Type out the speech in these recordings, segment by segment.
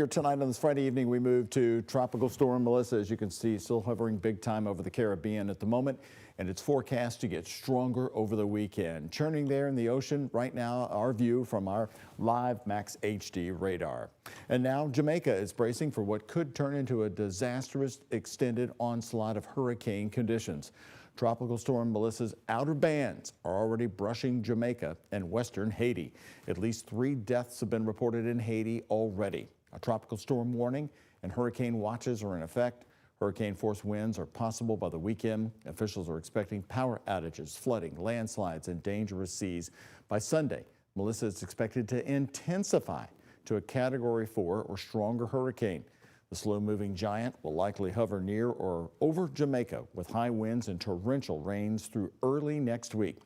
Here tonight on this Friday evening, we move to Tropical Storm Melissa. As you can see, still hovering big time over the Caribbean at the moment, and it's forecast to get stronger over the weekend. Churning there in the ocean right now, our view from our live Max HD radar. And now Jamaica is bracing for what could turn into a disastrous extended onslaught of hurricane conditions. Tropical Storm Melissa's outer bands are already brushing Jamaica and western Haiti. At least 3 deaths have been reported in Haiti already. A tropical storm warning and hurricane watches are in effect. Hurricane force winds are possible by the weekend. Officials are expecting power outages, flooding, landslides, and dangerous seas. By Sunday, Melissa is expected to intensify to a Category 4 or stronger hurricane. The slow-moving giant will likely hover near or over Jamaica with high winds and torrential rains through early next week.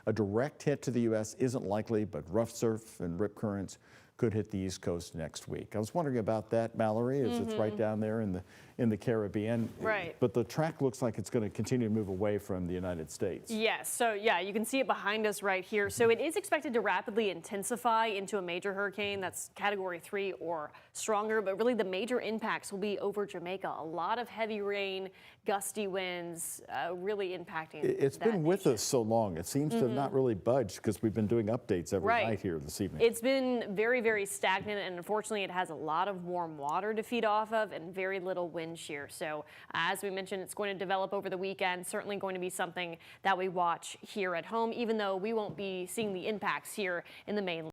A direct hit to the U.S. isn't likely, but rough surf and rip currents could hit the East Coast next week. I was wondering about that, Mallory, as it's right down there in the Caribbean. Right. But the track looks like it's going to continue to move away from the United States. Yes. So yeah, you can see it behind us right here. So it is expected to rapidly intensify into a major hurricane that's Category 3 or stronger. But really the major impacts will be over Jamaica. A lot of heavy rain, gusty winds, really impacting. It's been with us so long. It seems to have not really budged because we've been doing updates every night here this evening. It's been very, very stagnant, and unfortunately it has a lot of warm water to feed off of and very little wind shear. So as we mentioned, it's going to develop over the weekend, certainly going to be something that we watch here at home, even though we won't be seeing the impacts here in the mainland.